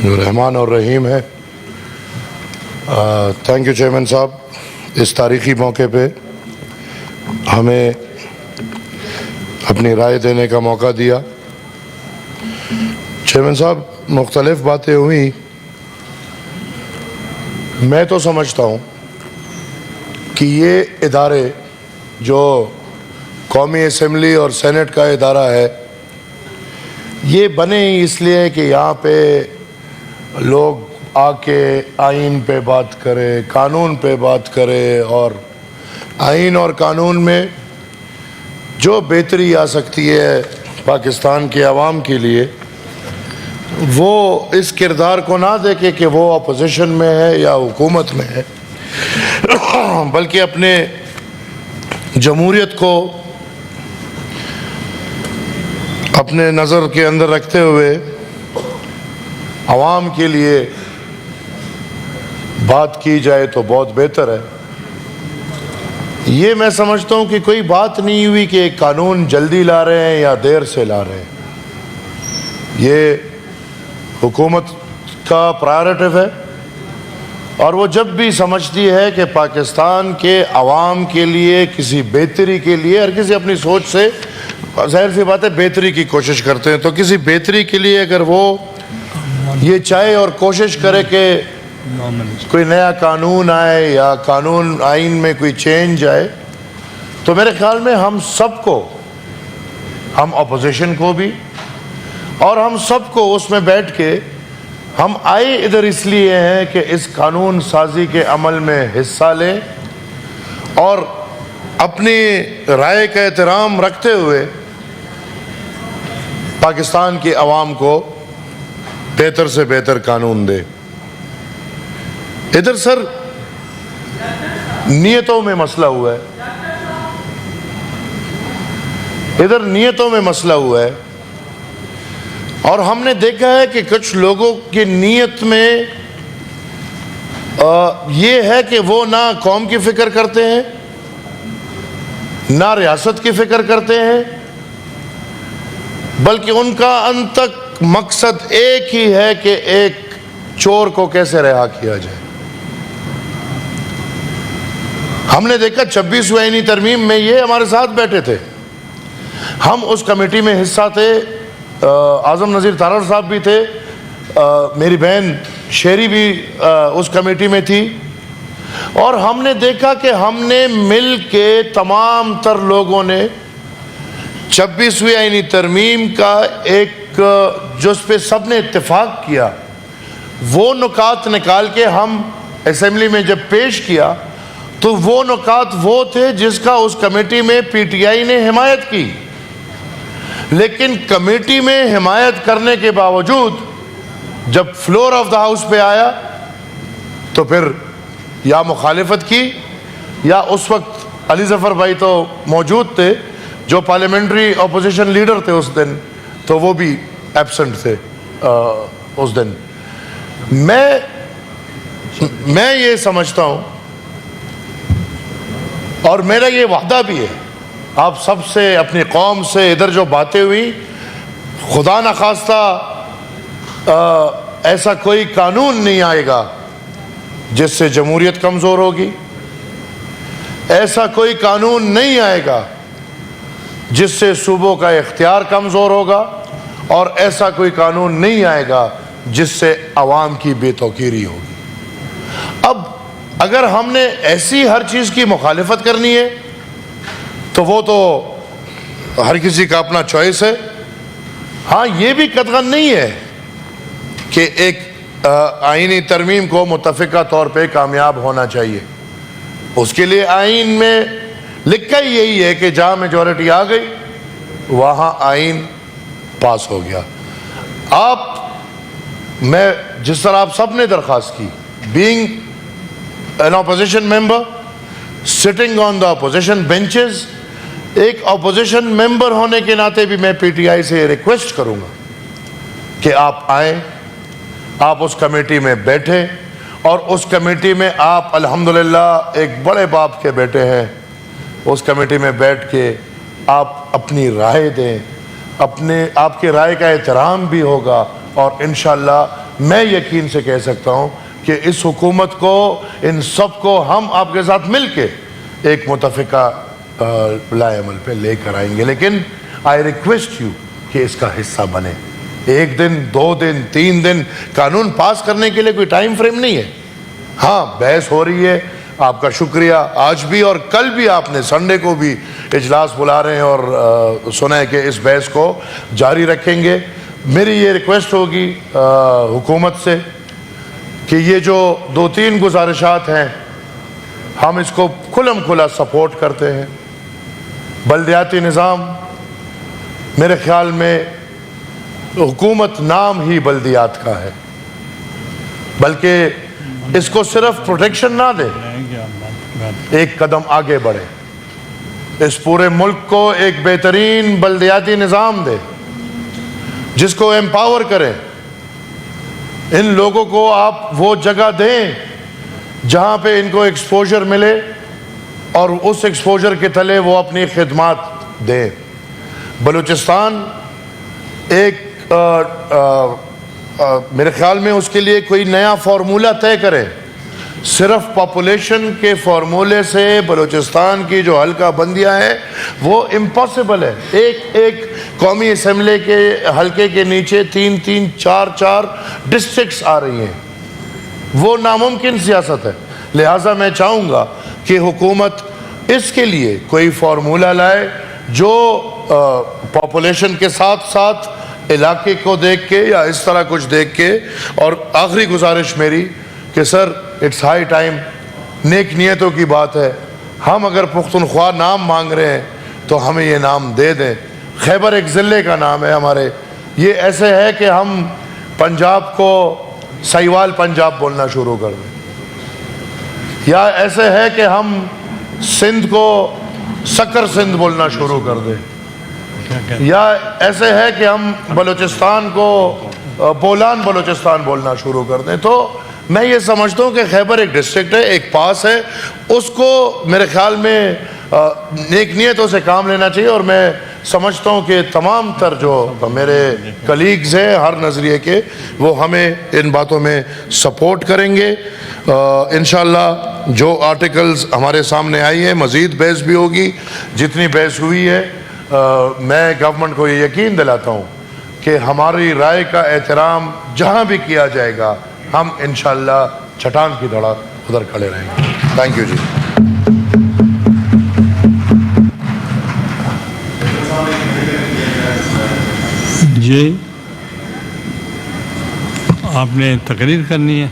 جو رحمان اور رحیم ہے. تھینک یو چیئرمین صاحب, اس تاریخی موقع پہ ہمیں اپنی رائے دینے کا موقع دیا. چیئرمین صاحب, مختلف باتیں ہوئیں. میں تو سمجھتا ہوں کہ یہ ادارے جو قومی اسمبلی اور سینٹ کا ادارہ ہے, یہ بنے ہی اس لیے کہ یہاں پہ لوگ آ کے آئین پہ بات کرے, قانون پہ بات کرے, اور آئین اور قانون میں جو بہتری آ سکتی ہے پاکستان کے عوام کے لیے, وہ اس کردار کو نہ دیکھے کہ وہ اپوزیشن میں ہے یا حکومت میں ہے, بلکہ اپنے جمہوریت کو اپنے نظر کے اندر رکھتے ہوئے عوام کے لیے بات کی جائے تو بہت بہتر ہے. یہ میں سمجھتا ہوں کہ کوئی بات نہیں ہوئی کہ ایک قانون جلدی لا رہے ہیں یا دیر سے لا رہے ہیں. یہ حکومت کا پرائرٹیو ہے, اور وہ جب بھی سمجھتی ہے کہ پاکستان کے عوام کے لیے کسی بہتری کے لیے, ہر کسی اپنی سوچ سے ظاہر سی بات ہے بہتری کی کوشش کرتے ہیں, تو کسی بہتری کے لیے اگر وہ یہ چاہے اور کوشش کرے کہ کوئی نیا قانون آئے یا قانون آئین میں کوئی چینج آئے, تو میرے خیال میں ہم سب کو, ہم اپوزیشن کو بھی اور ہم سب کو اس میں بیٹھ کے, ہم آئے ادھر اس لیے ہیں کہ اس قانون سازی کے عمل میں حصہ لیں اور اپنی رائے کا احترام رکھتے ہوئے پاکستان کے عوام کو بہتر سے بہتر قانون دے. ادھر سر نیتوں میں مسئلہ ہوا ہے, ادھر نیتوں میں مسئلہ ہوا ہے, اور ہم نے دیکھا ہے کہ کچھ لوگوں کی نیت میں یہ ہے کہ وہ نہ قوم کی فکر کرتے ہیں, نہ ریاست کی فکر کرتے ہیں, بلکہ ان کا انت تک مقصد ایک ہی ہے کہ ایک چور کو کیسے رہا کیا جائے. ہم نے دیکھا 26ویں آئینی ترمیم میں یہ ہمارے ساتھ بیٹھے تھے, ہم اس کمیٹی میں حصہ تھے, اعظم نذیر تارڑ صاحب بھی تھے, میری بہن شیری بھی اس کمیٹی میں تھی, اور ہم نے دیکھا کہ ہم نے مل کے تمام تر لوگوں نے 26ویں آئینی ترمیم کا ایک جو اس پہ سب نے اتفاق کیا, وہ نکات نکال کے ہم اسمبلی میں جب پیش کیا تو وہ نکات وہ تھے جس کا اس کمیٹی میں پی ٹی آئی نے حمایت کی. لیکن کمیٹی میں حمایت کرنے کے باوجود جب فلور آف دا ہاؤس پہ آیا تو پھر یا مخالفت کی, یا اس وقت علی ظفر بھائی تو موجود تھے جو پارلیمنٹری اپوزیشن لیڈر تھے اس دن, تو وہ بھی ایبسنٹ تھے اس دن. میں یہ سمجھتا ہوں, اور میرا یہ وعدہ بھی ہے آپ سب سے, اپنی قوم سے, ادھر جو باتیں ہوئی, خدا نخواستہ ایسا کوئی قانون نہیں آئے گا جس سے جمہوریت کمزور ہوگی, ایسا کوئی قانون نہیں آئے گا جس سے صوبوں کا اختیار کمزور ہوگا, اور ایسا کوئی قانون نہیں آئے گا جس سے عوام کی بے توقیری ہوگی. اب اگر ہم نے ایسی ہر چیز کی مخالفت کرنی ہے تو وہ تو ہر کسی کا اپنا چوائس ہے. ہاں, یہ بھی قطعاً نہیں ہے کہ ایک آئینی ترمیم کو متفقہ طور پہ کامیاب ہونا چاہیے. اس کے لیے آئین میں لکھا ہی یہی ہے کہ جہاں میجورٹی آ گئی وہاں آئین پاس ہو گیا. میں جس طرح آپ سب نے درخواست کی, being an opposition member, sitting on the opposition benches, ایک اپوزیشن ممبر ہونے کے ناطے بھی میں پی ٹی آئی سے ریکویسٹ کروں گا کہ آپ آئیں, آپ اس کمیٹی میں بیٹھیں, اور اس کمیٹی میں آپ الحمدللہ ایک بڑے باپ کے بیٹے ہیں, اس کمیٹی میں بیٹھ کے آپ اپنی رائے دیں, آپ کے رائے کا احترام بھی ہوگا, اور انشاءاللہ میں یقین سے کہہ سکتا ہوں کہ اس حکومت کو، ان سب کو ہم آپ کے ساتھ مل کے ایک متفقہ لائے عمل پہ لے کر آئیں گے. لیکن آئی ریکویسٹ یو کہ اس کا حصہ بنے. 1 دن 2 دن 3 دن قانون پاس کرنے کے لیے کوئی ٹائم فریم نہیں ہے. ہاں بحث ہو رہی ہے، آپ کا شکریہ. آج بھی اور کل بھی آپ نے سنڈے کو بھی اجلاس بلا رہے ہیں اور سنا ہے کہ اس بحث کو جاری رکھیں گے. میری یہ ریکویسٹ ہوگی حکومت سے کہ یہ جو 2-3 گزارشات ہیں ہم اس کو کھلم کھلا سپورٹ کرتے ہیں. بلدیاتی نظام میرے خیال میں حکومت نام ہی بلدیات کا ہے، بلکہ اس کو صرف پروٹیکشن نہ دے، ایک قدم آگے بڑھے، اس پورے ملک کو ایک بہترین بلدیاتی نظام دے جس کو ایمپاور کرے. ان لوگوں کو آپ وہ جگہ دیں جہاں پہ ان کو ایکسپوجر ملے اور اس ایکسپوجر کے تلے وہ اپنی خدمات دیں. بلوچستان ایک میرے خیال میں اس کے لیے کوئی نیا فارمولہ طے کرے. صرف پاپولیشن کے فارمولے سے بلوچستان کی جو حلقہ بندیاں ہیں وہ امپاسبل ہے. ایک قومی اسمبلی کے حلقے کے نیچے 3-3 4-4 ڈسٹرکٹس آ رہی ہیں، وہ ناممکن سیاست ہے. لہٰذا میں چاہوں گا کہ حکومت اس کے لیے کوئی فارمولہ لائے جو پاپولیشن کے ساتھ ساتھ علاقے کو دیکھ کے یا اس طرح کچھ دیکھ کے. اور آخری گزارش میری کہ سر اٹس ہائی ٹائم، نیک نیتوں کی بات ہے، ہم اگر پختونخوا نام مانگ رہے ہیں تو ہمیں یہ نام دے دیں. خیبر ایک ضلع کا نام ہے ہمارے. یہ ایسے ہے کہ ہم پنجاب کو سہیوال پنجاب بولنا شروع کر دیں، یا ایسے ہے کہ ہم سندھ کو سکر سندھ بولنا شروع کر دیں، یا ایسے ہے کہ ہم بلوچستان کو بولان بلوچستان بولنا شروع کر دیں. تو میں یہ سمجھتا ہوں کہ خیبر ایک ڈسٹرکٹ ہے، ایک پاس ہے، اس کو میرے خیال میں نیک نیتوں سے کام لینا چاہیے. اور میں سمجھتا ہوں کہ تمام تر جو میرے کلیگز ہیں ہر نظریے کے، وہ ہمیں ان باتوں میں سپورٹ کریں گے. انشاءاللہ جو آرٹیکلز ہمارے سامنے آئی ہیں مزید بحث بھی ہوگی. جتنی بحث ہوئی ہے میں گورنمنٹ کو یہ یقین دلاتا ہوں کہ ہماری رائے کا احترام جہاں بھی کیا جائے گا ہم انشاءاللہ چٹان کی طرح ادھر کھڑے رہیں گے. تھینک یو جی. جی آپ نے تقریر کرنی ہے.